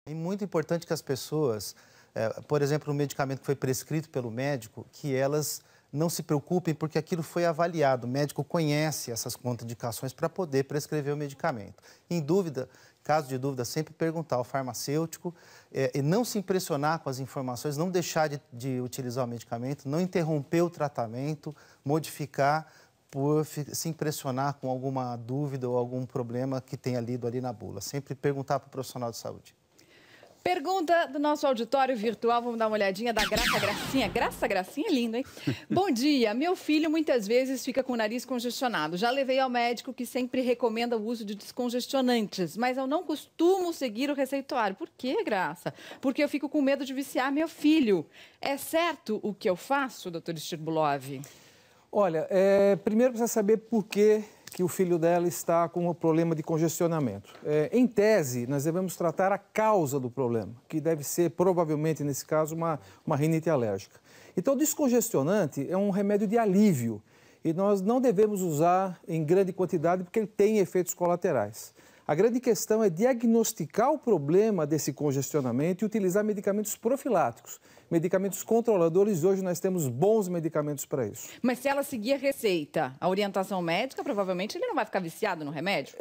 É muito importante que as pessoas, por exemplo, um medicamento que foi prescrito pelo médico, que elas não se preocupem porque aquilo foi avaliado. O médico conhece essas contraindicações para poder prescrever o medicamento. Em dúvida, caso de dúvida, sempre perguntar ao farmacêutico e não se impressionar com as informações, não deixar de utilizar o medicamento, não interromper o tratamento, modificar por se impressionar com alguma dúvida ou algum problema que tenha lido ali na bula. Sempre perguntar para o profissional de saúde. Pergunta do nosso auditório virtual, vamos dar uma olhadinha da Graça Gracinha. Graça Gracinha é lindo, hein? Bom dia, meu filho muitas vezes fica com o nariz congestionado. Já levei ao médico que sempre recomenda o uso de descongestionantes, mas eu não costumo seguir o receituário. Por quê, Graça? Porque eu fico com medo de viciar meu filho. É certo o que eu faço, doutor Stirbulov? Olha, primeiro precisa saber por que o filho dela está com o problema de congestionamento. Em tese, nós devemos tratar a causa do problema, que deve ser, provavelmente, nesse caso, uma rinite alérgica. Então, o descongestionante é um remédio de alívio e nós não devemos usar em grande quantidade porque ele tem efeitos colaterais. A grande questão é diagnosticar o problema desse congestionamento e utilizar medicamentos profiláticos, medicamentos controladores, e hoje nós temos bons medicamentos para isso. Mas se ela seguir a receita, a orientação médica, provavelmente ele não vai ficar viciado no remédio?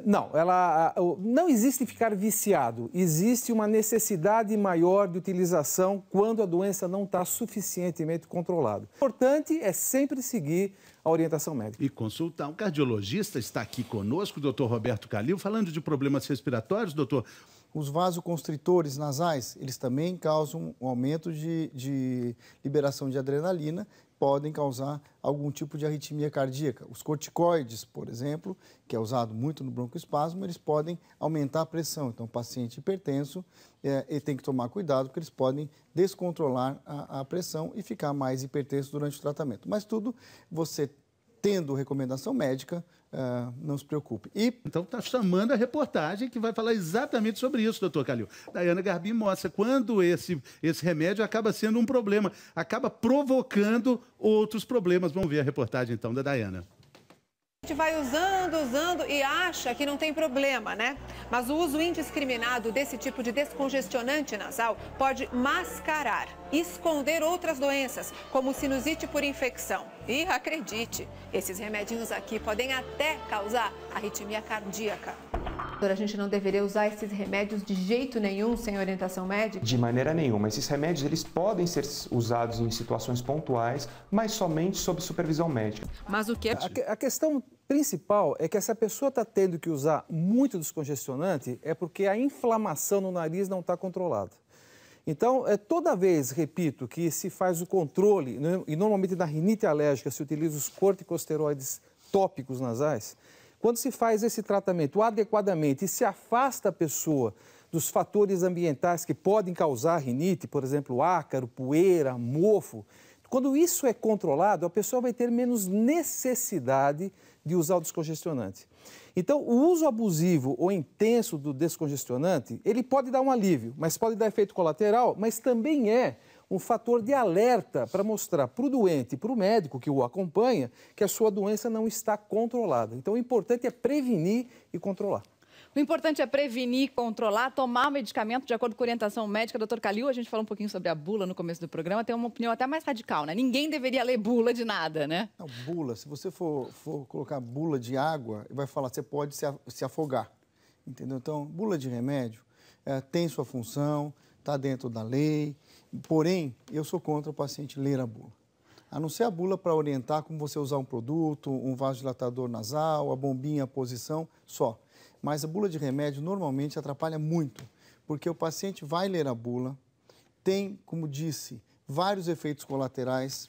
Não existe ficar viciado, existe uma necessidade maior de utilização quando a doença não está suficientemente controlada. O importante é sempre seguir a orientação médica. E consultar um cardiologista. Está aqui conosco, o doutor Roberto Calil, falando de problemas respiratórios, doutor. Os vasoconstritores nasais, eles também causam um aumento de liberação de adrenalina, podem causar algum tipo de arritmia cardíaca. Os corticoides, por exemplo, que é usado muito no broncoespasmo, eles podem aumentar a pressão. Então, o paciente hipertenso ele tem que tomar cuidado, porque eles podem descontrolar a pressão e ficar mais hipertenso durante o tratamento. Mas tudo, você tendo recomendação médica, não se preocupe. Então, está chamando a reportagem que vai falar exatamente sobre isso, doutor Calil. Daiana Garbim mostra quando esse remédio acaba sendo um problema, acaba provocando outros problemas. Vamos ver a reportagem, então, da Daiana. A gente vai usando e acha que não tem problema, né? Mas o uso indiscriminado desse tipo de descongestionante nasal pode mascarar, esconder outras doenças, como sinusite por infecção. E acredite, esses remedinhos aqui podem até causar arritmia cardíaca. A gente não deveria usar esses remédios de jeito nenhum sem orientação médica? De maneira nenhuma. Esses remédios eles podem ser usados em situações pontuais, mas somente sob supervisão médica. Mas o que é... A questão principal é que essa pessoa está tendo que usar muito descongestionante é porque a inflamação no nariz não está controlada. Então, toda vez, repito, que se faz o controle, né, e normalmente na rinite alérgica se utiliza os corticosteroides tópicos nasais, quando se faz esse tratamento adequadamente e se afasta a pessoa dos fatores ambientais que podem causar rinite, por exemplo, ácaro, poeira, mofo, quando isso é controlado, a pessoa vai ter menos necessidade de usar o descongestionante. Então, o uso abusivo ou intenso do descongestionante, ele pode dar um alívio, mas pode dar efeito colateral, mas também é um fator de alerta para mostrar para o doente e para o médico que o acompanha que a sua doença não está controlada. Então, o importante é prevenir e controlar. O importante é prevenir, controlar, tomar o medicamento de acordo com a orientação médica. Doutor Calil, a gente falou um pouquinho sobre a bula no começo do programa, tem uma opinião até mais radical, né? Ninguém deveria ler bula de nada, né? Não, bula, se você for colocar bula de água, vai falar que você pode se afogar, entendeu? Então, bula de remédio tem sua função, está dentro da lei, porém, eu sou contra o paciente ler a bula. A não ser a bula para orientar como você usar um produto, um vasodilatador nasal, a bombinha, a posição, só. Mas a bula de remédio normalmente atrapalha muito, porque o paciente vai ler a bula, tem, como disse, vários efeitos colaterais,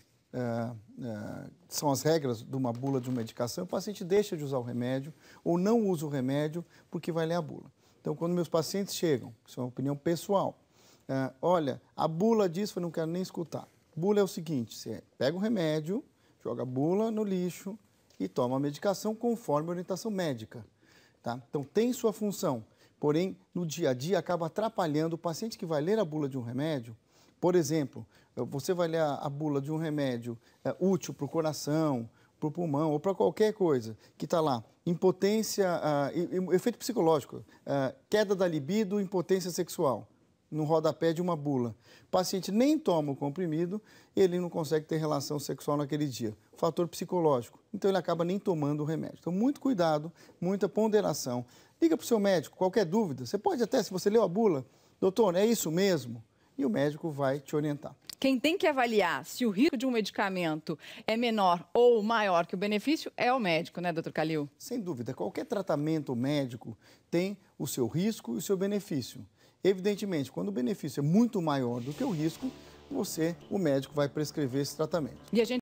são as regras de uma bula de uma medicação, o paciente deixa de usar o remédio ou não usa o remédio porque vai ler a bula. Então, quando meus pacientes chegam, isso é uma opinião pessoal, olha, a bula diz que eu não quero nem escutar. Bula é o seguinte, você pega o remédio, joga a bula no lixo e toma a medicação conforme a orientação médica. Tá? Então, tem sua função, porém, no dia a dia, acaba atrapalhando o paciente que vai ler a bula de um remédio. Por exemplo, você vai ler a bula de um remédio útil para o coração para o pulmão ou para qualquer coisa que está lá, impotência, efeito psicológico, queda da libido, impotência sexual, no rodapé de uma bula. O paciente nem toma o comprimido, ele não consegue ter relação sexual naquele dia. Fator psicológico. Então, ele acaba nem tomando o remédio. Então, muito cuidado, muita ponderação. Liga para o seu médico, qualquer dúvida. Você pode até, se você leu a bula, doutor, é isso mesmo? E o médico vai te orientar. Quem tem que avaliar se o risco de um medicamento é menor ou maior que o benefício é o médico, né, doutor Calil? Sem dúvida. Qualquer tratamento médico tem o seu risco e o seu benefício. Evidentemente, quando o benefício é muito maior do que o risco, o médico vai prescrever esse tratamento. E a gente